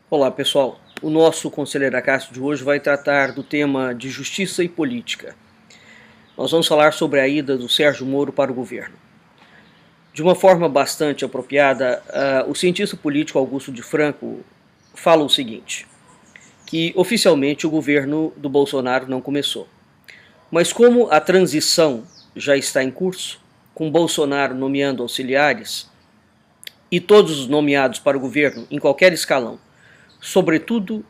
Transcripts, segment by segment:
Olá pessoal, o nosso Conselheiro Acácio de hoje vai tratar do tema de justiça e política. Nós vamos falar sobre a ida do Sérgio Moro para o governo. De uma forma bastante apropriada, o cientista político Augusto de Franco fala o seguinte, que oficialmente o governo do Bolsonaro não começou. Mas como a transição já está em curso, com Bolsonaro nomeando auxiliares e todos os nomeados para o governo em qualquer escalão, sobretudo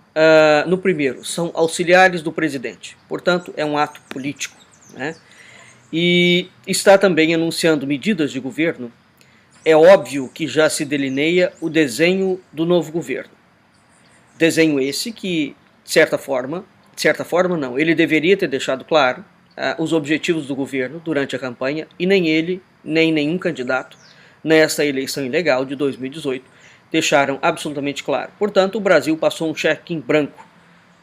no primeiro, são auxiliares do presidente, portanto é um ato político, né? E está também anunciando medidas de governo. É óbvio que já se delineia o desenho do novo governo, desenho esse que, de certa forma não, ele deveria ter deixado claro os objetivos do governo durante a campanha, e nem ele, nem nenhum candidato nesta eleição ilegal de 2018 deixaram absolutamente claro. Portanto, o Brasil passou um cheque em branco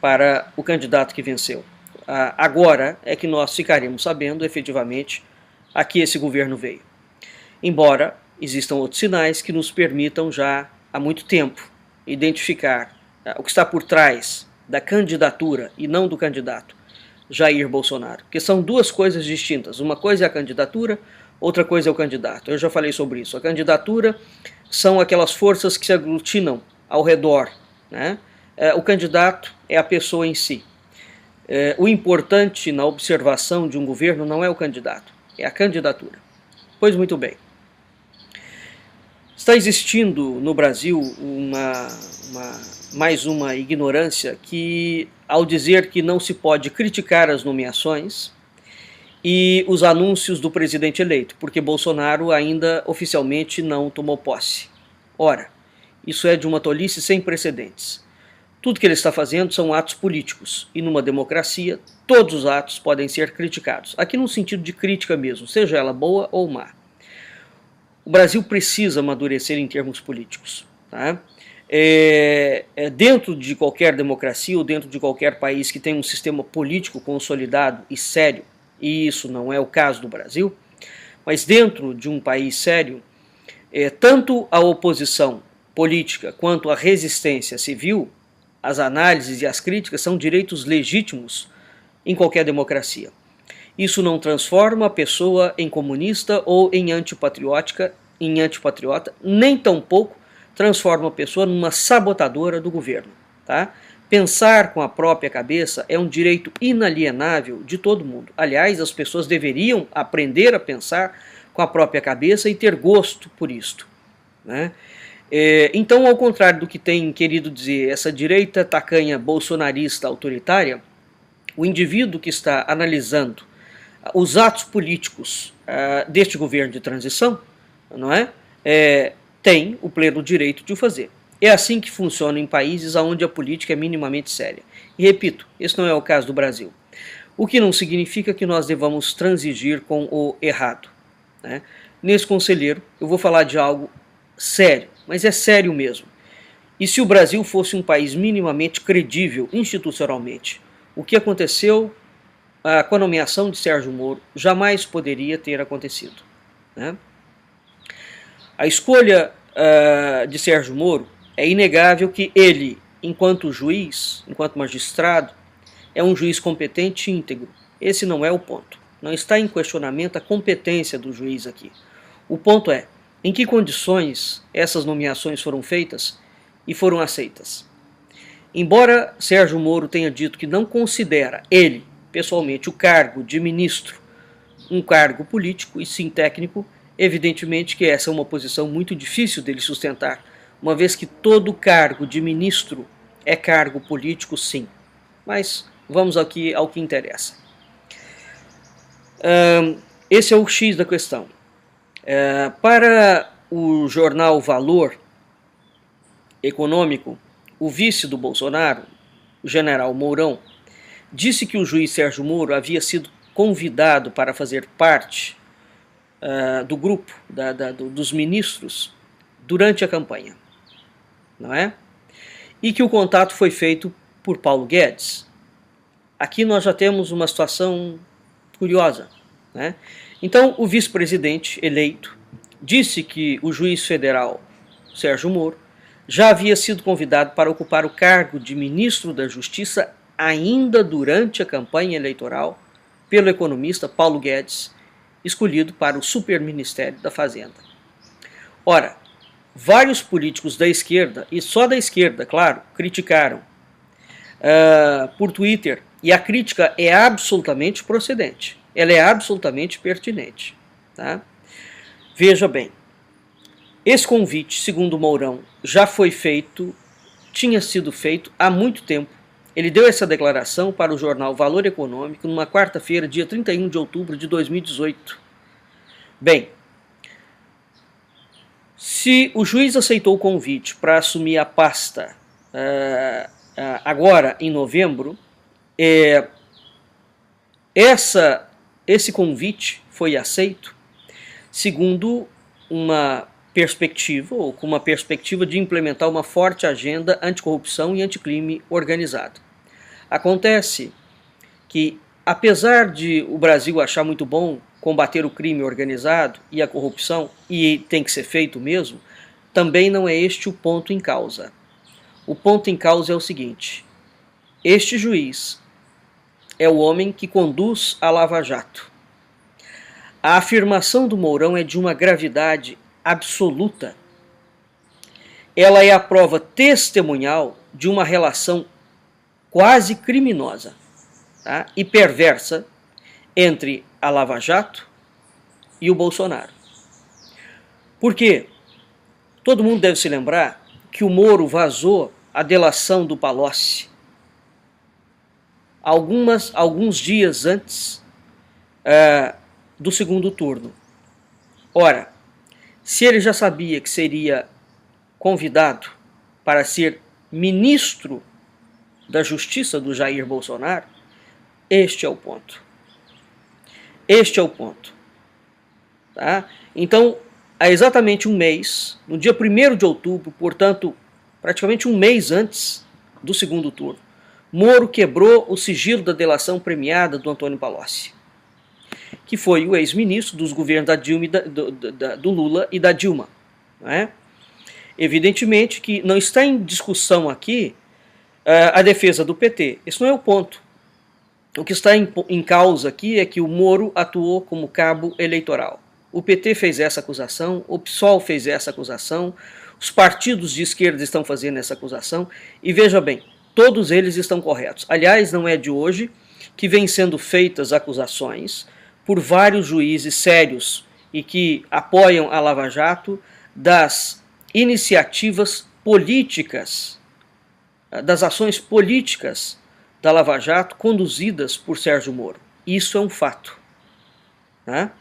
para o candidato que venceu. Agora é que nós ficaremos sabendo efetivamente a que esse governo veio. Embora existam outros sinais que nos permitam já há muito tempo identificar o que está por trás da candidatura e não do candidato Jair Bolsonaro, que são duas coisas distintas. Uma coisa é a candidatura, outra coisa é o candidato. Eu já falei sobre isso. A candidatura são aquelas forças que se aglutinam ao redor, né? O candidato é a pessoa em si. O importante na observação de um governo não é o candidato, é a candidatura. Pois muito bem. Está existindo no Brasil mais uma ignorância que, ao dizer que não se pode criticar as nomeações e os anúncios do presidente eleito, porque Bolsonaro ainda oficialmente não tomou posse. Ora, isso é de uma tolice sem precedentes. Tudo que ele está fazendo são atos políticos, e numa democracia todos os atos podem ser criticados. Aqui no sentido de crítica mesmo, seja ela boa ou má. O Brasil precisa amadurecer em termos políticos, tá? Dentro de qualquer democracia ou dentro de qualquer país que tem um sistema político consolidado e sério, e isso não é o caso do Brasil, mas dentro de um país sério, tanto a oposição política quanto a resistência civil, as análises e as críticas são direitos legítimos em qualquer democracia. Isso não transforma a pessoa em comunista ou em antipatriota, nem tampouco transforma a pessoa numa sabotadora do governo, tá? Pensar com a própria cabeça é um direito inalienável de todo mundo. Aliás, as pessoas deveriam aprender a pensar com a própria cabeça e ter gosto por isto, né? Então, ao contrário do que tem querido dizer essa direita tacanha bolsonarista autoritária, o indivíduo que está analisando os atos políticos deste governo de transição, não tem o pleno direito de o fazer. É assim que funciona em países onde a política é minimamente séria. E repito, esse não é o caso do Brasil. O que não significa que nós devamos transigir com o errado, né? Nesse conselheiro, eu vou falar de algo sério, mas é sério mesmo. E se o Brasil fosse um país minimamente credível institucionalmente, o que aconteceu com a nomeação de Sérgio Moro jamais poderia ter acontecido, né? A escolha de Sérgio Moro, é inegável que ele, enquanto juiz, enquanto magistrado, é um juiz competente e íntegro. Esse não é o ponto. Não está em questionamento a competência do juiz aqui. O ponto é, em que condições essas nomeações foram feitas e foram aceitas. Embora Sérgio Moro tenha dito que não considera ele, pessoalmente, o cargo de ministro um cargo político e sim técnico, evidentemente que essa é uma posição muito difícil dele sustentar, uma vez que todo cargo de ministro é cargo político, sim. Mas vamos aqui ao que interessa. Esse é o X da questão. Para o jornal Valor Econômico, o vice do Bolsonaro, o general Mourão, disse que o juiz Sérgio Moro havia sido convidado para fazer parte do grupo dos ministros durante a campanha, não é? E que o contato foi feito por Paulo Guedes. Aqui nós já temos uma situação curiosa, né? Então, o vice-presidente eleito disse que o juiz federal Sérgio Moro já havia sido convidado para ocupar o cargo de ministro da Justiça ainda durante a campanha eleitoral pelo economista Paulo Guedes, escolhido para o superministério da Fazenda. Ora, vários políticos da esquerda, e só da esquerda, claro, criticaram por Twitter, e a crítica é absolutamente procedente, ela é absolutamente pertinente. Tá? Veja bem, esse convite, segundo Mourão, já foi feito, tinha sido feito há muito tempo. Ele deu essa declaração para o jornal Valor Econômico numa quarta-feira, dia 31 de outubro de 2018. Bem, se o juiz aceitou o convite para assumir a pasta agora em novembro, esse convite foi aceito segundo uma perspectiva, ou com uma perspectiva de implementar uma forte agenda anticorrupção e anticrime organizado. Acontece que, apesar de o Brasil achar muito bom combater o crime organizado e a corrupção, e tem que ser feito mesmo, também não é este o ponto em causa. O ponto em causa é o seguinte: este juiz é o homem que conduz a Lava Jato. A afirmação do Mourão é de uma gravidade absoluta. Ela é a prova testemunhal de uma relação quase criminosa, tá? E perversa entre a Lava Jato e o Bolsonaro. Por quê? Todo mundo deve se lembrar que o Moro vazou a delação do Palocci alguns dias antes do segundo turno. Ora, se ele já sabia que seria convidado para ser ministro da Justiça do Jair Bolsonaro, este é o ponto. Este é o ponto. Tá? Então, há exatamente um mês, no dia 1º de outubro, portanto, praticamente um mês antes do segundo turno, Moro quebrou o sigilo da delação premiada do Antônio Palocci, que foi o ex-ministro dos governos da Dilma do Lula e da Dilma. Não é? Evidentemente que não está em discussão aqui a defesa do PT. Esse não é o ponto. O que está em causa aqui é que o Moro atuou como cabo eleitoral. O PT fez essa acusação, o PSOL fez essa acusação, os partidos de esquerda estão fazendo essa acusação, e veja bem, todos eles estão corretos. Aliás, não é de hoje que vêm sendo feitas acusações por vários juízes sérios e que apoiam a Lava Jato das iniciativas políticas, das ações políticas da Lava Jato conduzidas por Sérgio Moro. Isso é um fato. Né?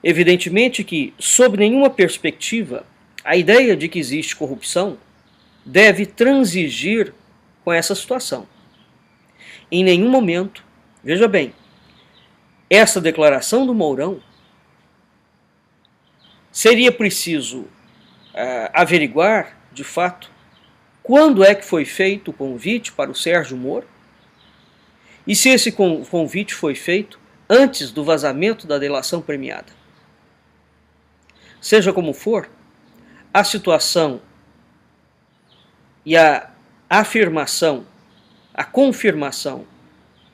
Evidentemente que, sob nenhuma perspectiva, a ideia de que existe corrupção deve transigir com essa situação. Em nenhum momento, veja bem, essa declaração do Mourão seria preciso averiguar, de fato, quando é que foi feito o convite para o Sérgio Moro e se esse convite foi feito antes do vazamento da delação premiada. Seja como for, a situação e a afirmação, a confirmação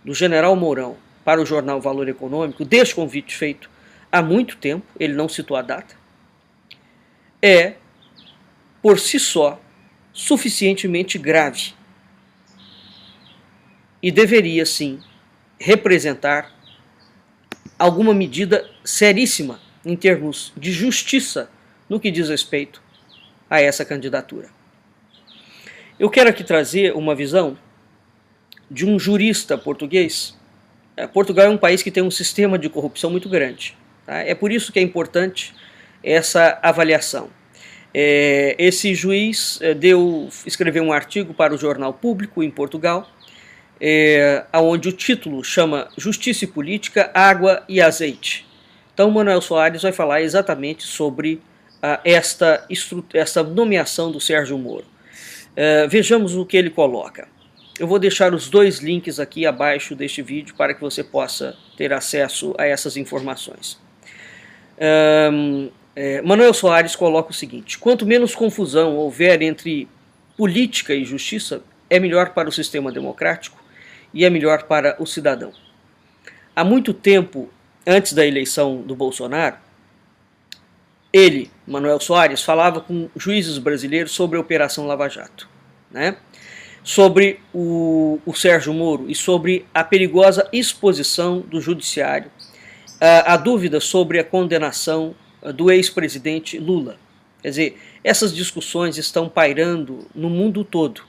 do general Mourão para o jornal Valor Econômico, deste convite feito há muito tempo, ele não citou a data, é, por si só, suficientemente grave e deveria, sim, representar alguma medida seríssima em termos de justiça no que diz respeito a essa candidatura. Eu quero aqui trazer uma visão de um jurista português. Portugal é um país que tem um sistema de corrupção muito grande. Tá? É por isso que é importante essa avaliação. Esse juiz escreveu um artigo para o Jornal Público em Portugal, onde o título chama Justiça e Política, Água e Azeite. Então, Manuel Soares vai falar exatamente sobre esta nomeação do Sérgio Moro. Vejamos o que ele coloca. Eu vou deixar os dois links aqui abaixo deste vídeo para que você possa ter acesso a essas informações. Manuel Soares coloca o seguinte: quanto menos confusão houver entre política e justiça, é melhor para o sistema democrático e é melhor para o cidadão. Há muito tempo, antes da eleição do Bolsonaro, ele, Manuel Soares, falava com juízes brasileiros sobre a Operação Lava Jato, né? Sobre o Sérgio Moro e sobre a perigosa exposição do judiciário, a dúvida sobre a condenação do ex-presidente Lula. Quer dizer, essas discussões estão pairando no mundo todo.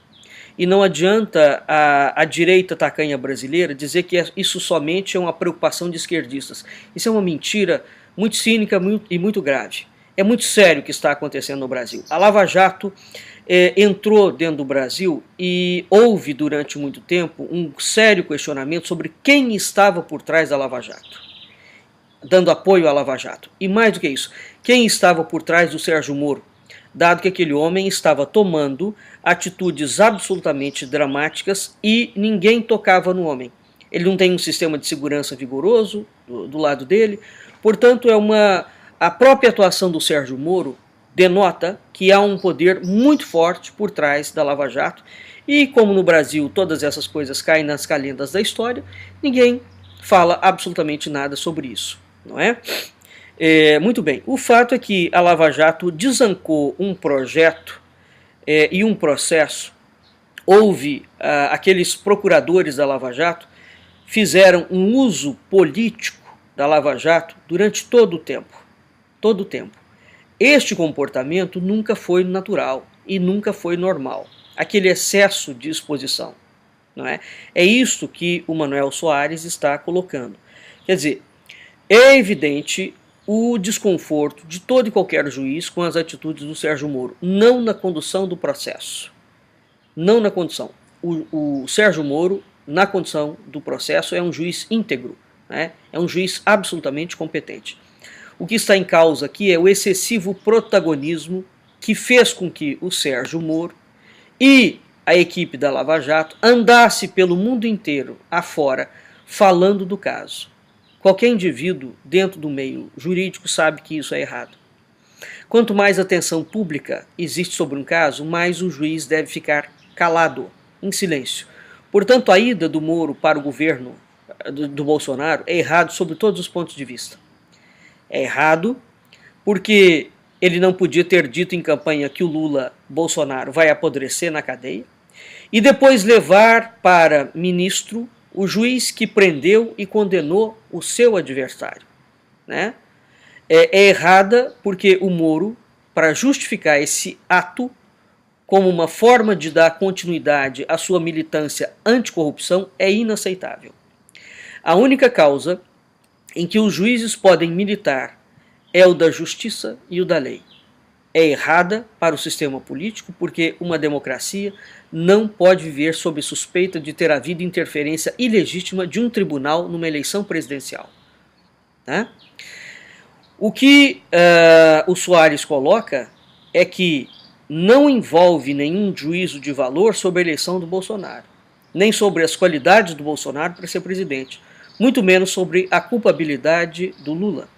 E não adianta a direita tacanha brasileira dizer que isso somente é uma preocupação de esquerdistas. Isso é uma mentira muito cínica e muito grave. É muito sério o que está acontecendo no Brasil. A Lava Jato entrou dentro do Brasil e houve durante muito tempo um sério questionamento sobre quem estava por trás da Lava Jato, dando apoio à Lava Jato. E mais do que isso, quem estava por trás do Sérgio Moro, dado que aquele homem estava tomando atitudes absolutamente dramáticas e ninguém tocava no homem. Ele não tem um sistema de segurança vigoroso do lado dele, portanto a própria atuação do Sérgio Moro denota que há um poder muito forte por trás da Lava Jato e como no Brasil todas essas coisas caem nas calendas da história, ninguém fala absolutamente nada sobre isso, não é? Muito bem, o fato é que a Lava Jato desancou um projeto e um processo. Houve aqueles procuradores da Lava Jato fizeram um uso político da Lava Jato durante todo o tempo. Todo o tempo. Este comportamento nunca foi natural e nunca foi normal. Aquele excesso de exposição, não é? É isto que o Manuel Soares está colocando. Quer dizer, é evidente o desconforto de todo e qualquer juiz com as atitudes do Sérgio Moro, não na condução do processo. Não na condução. O Sérgio Moro, na condução do processo, é um juiz íntegro, né? É um juiz absolutamente competente. O que está em causa aqui é o excessivo protagonismo que fez com que o Sérgio Moro e a equipe da Lava Jato andasse pelo mundo inteiro afora falando do caso. Qualquer indivíduo dentro do meio jurídico sabe que isso é errado. Quanto mais atenção pública existe sobre um caso, mais o juiz deve ficar calado, em silêncio. Portanto, a ida do Moro para o governo do Bolsonaro é errado sob todos os pontos de vista. É errado porque ele não podia ter dito em campanha que o Lula-Bolsonaro vai apodrecer na cadeia e depois levar para ministro o juiz que prendeu e condenou o seu adversário, né? É errada porque o Moro, para justificar esse ato como uma forma de dar continuidade à sua militância anticorrupção, é inaceitável. A única causa em que os juízes podem militar é o da justiça e o da lei. É errada para o sistema político porque uma democracia não pode viver sob suspeita de ter havido interferência ilegítima de um tribunal numa eleição presidencial. Tá? O que o Soares coloca é que não envolve nenhum juízo de valor sobre a eleição do Bolsonaro, nem sobre as qualidades do Bolsonaro para ser presidente, muito menos sobre a culpabilidade do Lula.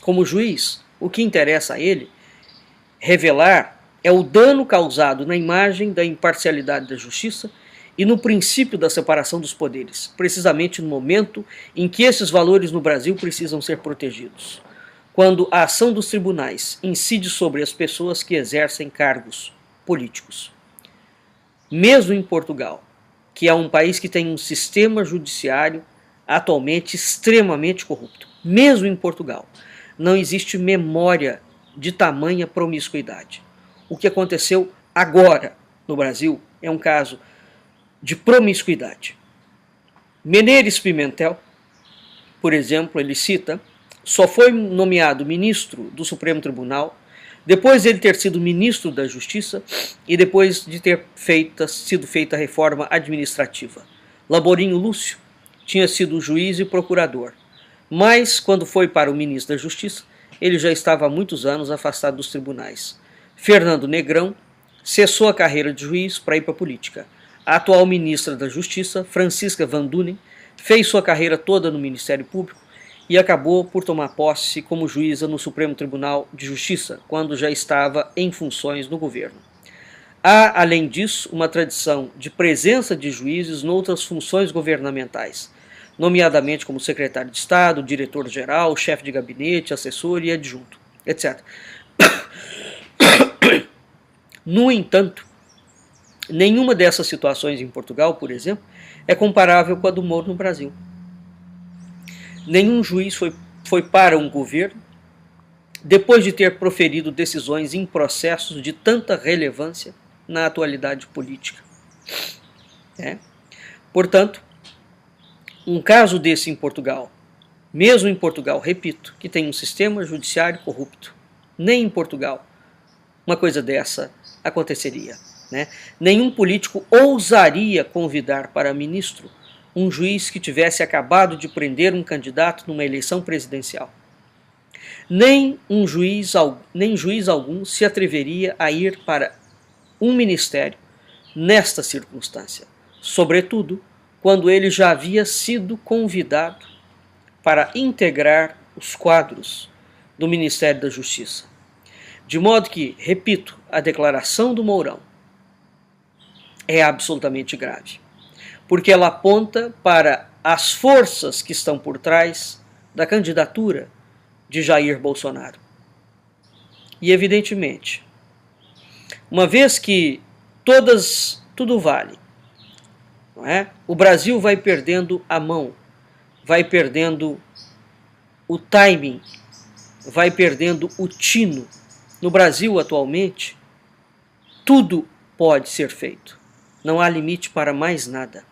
Como juiz, o que interessa a ele revelar é o dano causado na imagem da imparcialidade da justiça e no princípio da separação dos poderes, precisamente no momento em que esses valores no Brasil precisam ser protegidos, quando a ação dos tribunais incide sobre as pessoas que exercem cargos políticos. Mesmo em Portugal, que é um país que tem um sistema judiciário atualmente extremamente corrupto, mesmo em Portugal, não existe memória de tamanha promiscuidade. O que aconteceu agora no Brasil é um caso de promiscuidade. Meneres Pimentel, por exemplo, ele cita, só foi nomeado ministro do Supremo Tribunal depois de ele ter sido ministro da Justiça e depois de ter sido feita a reforma administrativa. Laborinho Lúcio tinha sido juiz e procurador, mas quando foi para o ministro da Justiça, ele já estava há muitos anos afastado dos tribunais. Fernando Negrão cessou a carreira de juiz para ir para a política. A atual ministra da Justiça, Francisca Van Dunen, fez sua carreira toda no Ministério Público e acabou por tomar posse como juíza no Supremo Tribunal de Justiça, quando já estava em funções no governo. Há, além disso, uma tradição de presença de juízes noutras funções governamentais, nomeadamente como secretário de Estado, diretor-geral, chefe de gabinete, assessor e adjunto, etc. No entanto, nenhuma dessas situações em Portugal, por exemplo, é comparável com a do Moro no Brasil. Nenhum juiz foi para um governo depois de ter proferido decisões em processos de tanta relevância na atualidade política. Portanto, um caso desse em Portugal, mesmo em Portugal, repito, que tem um sistema judiciário corrupto, nem em Portugal uma coisa dessa aconteceria. Nenhum político ousaria convidar para ministro um juiz que tivesse acabado de prender um candidato numa eleição presidencial. Nem juiz algum se atreveria a ir para um ministério nesta circunstância, sobretudo quando ele já havia sido convidado para integrar os quadros do Ministério da Justiça. De modo que, repito, a declaração do Mourão é absolutamente grave, porque ela aponta para as forças que estão por trás da candidatura de Jair Bolsonaro. E, evidentemente, uma vez que tudo vale, não é? O Brasil vai perdendo a mão, vai perdendo o timing, vai perdendo o tino. No Brasil, atualmente, tudo pode ser feito. Não há limite para mais nada.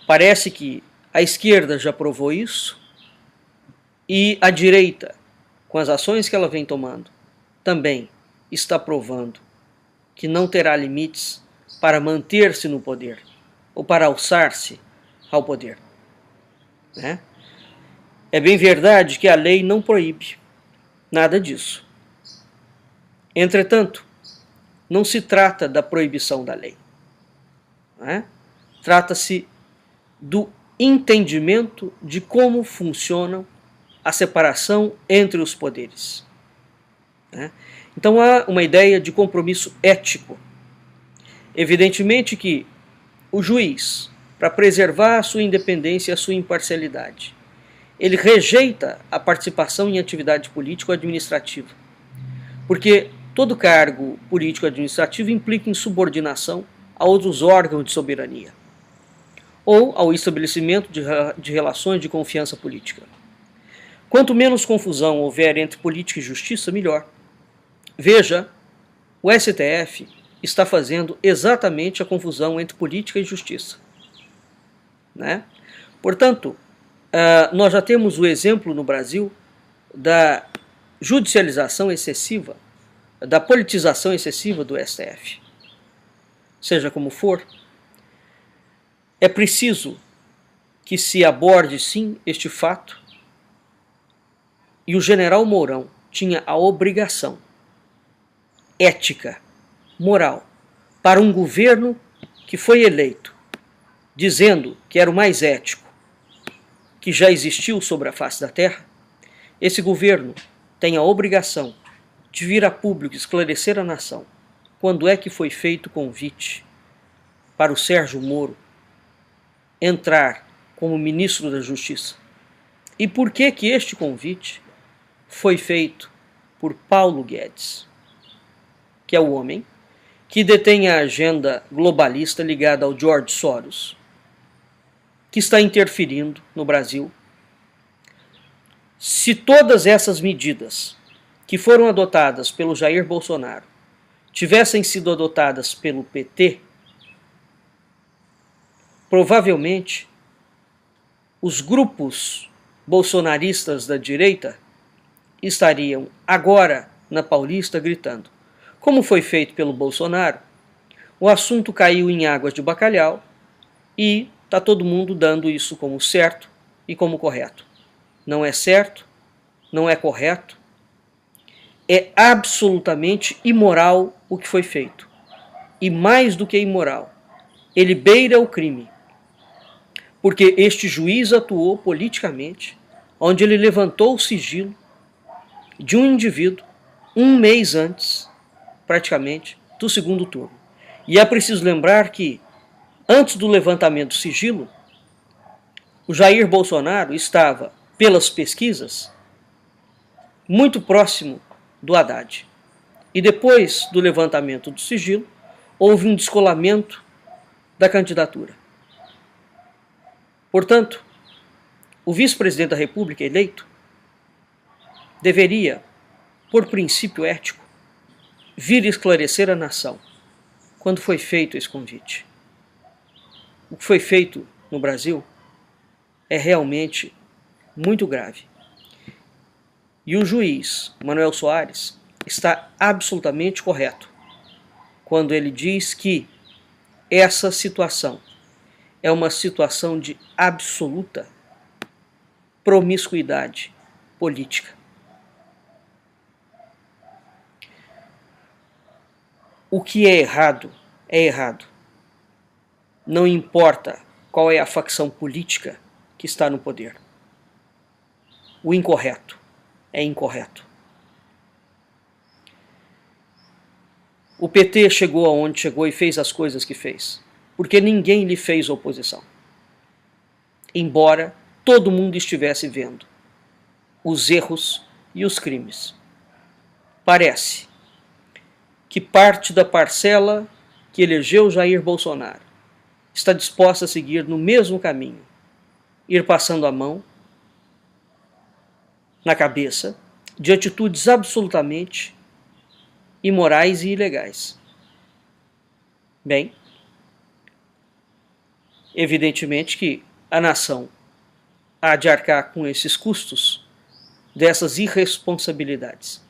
Parece que a esquerda já provou isso e a direita, com as ações que ela vem tomando, também está provando que não terá limites para manter-se no poder ou para alçar-se ao poder. É bem verdade que a lei não proíbe nada disso. Entretanto, não se trata da proibição da lei. Trata-se do entendimento de como funciona a separação entre os poderes. Então há uma ideia de compromisso ético. Evidentemente que o juiz, para preservar a sua independência e a sua imparcialidade, ele rejeita a participação em atividade político-administrativa, porque todo cargo político-administrativo implica insubordinação a outros órgãos de soberania ou ao estabelecimento de relações de confiança política. Quanto menos confusão houver entre política e justiça, melhor. Veja, o STF está fazendo exatamente a confusão entre política e justiça. Portanto, nós já temos o exemplo no Brasil da judicialização excessiva, da politização excessiva do STF. Seja como for, é preciso que se aborde sim este fato, e o general Mourão tinha a obrigação ética, moral, para um governo que foi eleito, dizendo que era o mais ético que já existiu sobre a face da terra. Esse governo tem a obrigação de vir a público esclarecer a nação quando é que foi feito o convite para o Sérgio Moro entrar como ministro da Justiça e por que que este convite foi feito por Paulo Guedes, que é o homem que detém a agenda globalista ligada ao George Soros, que está interferindo no Brasil. Se todas essas medidas que foram adotadas pelo Jair Bolsonaro tivessem sido adotadas pelo PT, provavelmente os grupos bolsonaristas da direita estariam agora na Paulista gritando. Como foi feito pelo Bolsonaro, o assunto caiu em águas de bacalhau e está todo mundo dando isso como certo e como correto. Não é certo, não é correto, é absolutamente imoral o que foi feito. E mais do que imoral, ele beira o crime, porque este juiz atuou politicamente onde ele levantou o sigilo de um indivíduo um mês antes, praticamente, do segundo turno. E é preciso lembrar que, antes do levantamento do sigilo, o Jair Bolsonaro estava, pelas pesquisas, muito próximo do Haddad. E depois do levantamento do sigilo, houve um descolamento da candidatura. Portanto, o vice-presidente da República eleito deveria, por princípio ético, vir esclarecer a nação quando foi feito esse convite. O que foi feito no Brasil é realmente muito grave. E o juiz Manuel Soares está absolutamente correto quando ele diz que essa situação é uma situação de absoluta promiscuidade política. O que é errado é errado. Não importa qual é a facção política que está no poder. O incorreto é incorreto. O PT chegou aonde chegou e fez as coisas que fez, porque ninguém lhe fez oposição. Embora todo mundo estivesse vendo os erros e os crimes. Parece que parte da parcela que elegeu Jair Bolsonaro está disposta a seguir no mesmo caminho, ir passando a mão na cabeça de atitudes absolutamente imorais e ilegais. Bem, evidentemente que a nação há de arcar com esses custos dessas irresponsabilidades.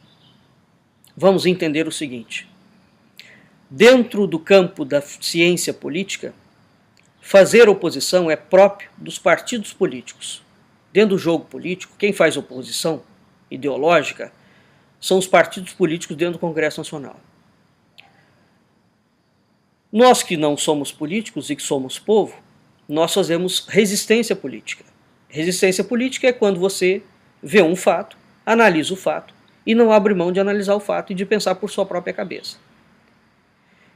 Vamos entender o seguinte: dentro do campo da ciência política, fazer oposição é próprio dos partidos políticos. Dentro do jogo político, quem faz oposição ideológica são os partidos políticos dentro do Congresso Nacional. Nós que não somos políticos e que somos povo, nós fazemos resistência política. Resistência política é quando você vê um fato, analisa o fato e não abre mão de analisar o fato e de pensar por sua própria cabeça.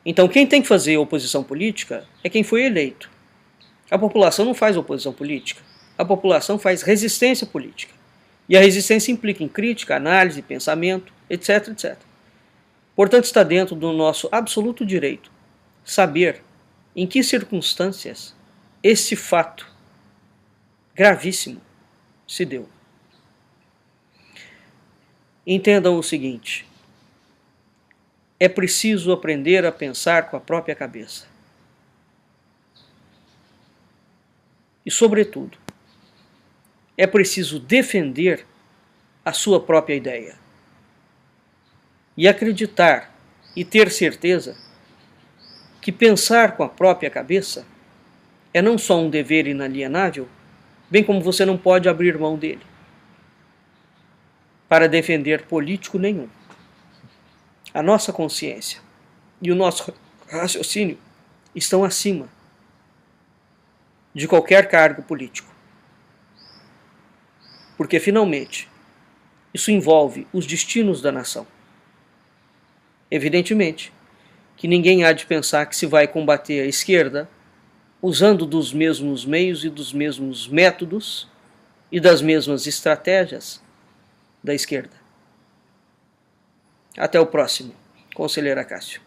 Então quem tem que fazer oposição política é quem foi eleito. A população não faz oposição política, a população faz resistência política. E a resistência implica em crítica, análise, pensamento, etc, etc. Portanto, está dentro do nosso absoluto direito saber em que circunstâncias esse fato gravíssimo se deu. Entendam o seguinte: é preciso aprender a pensar com a própria cabeça. E, sobretudo, é preciso defender a sua própria ideia. E acreditar e ter certeza que pensar com a própria cabeça é não só um dever inalienável, bem como você não pode abrir mão dele para defender político nenhum. A nossa consciência e o nosso raciocínio estão acima de qualquer cargo político. Porque, finalmente, isso envolve os destinos da nação. Evidentemente que ninguém há de pensar que se vai combater a esquerda usando dos mesmos meios e dos mesmos métodos e das mesmas estratégias da esquerda. Até o próximo, Conselheiro Acácio.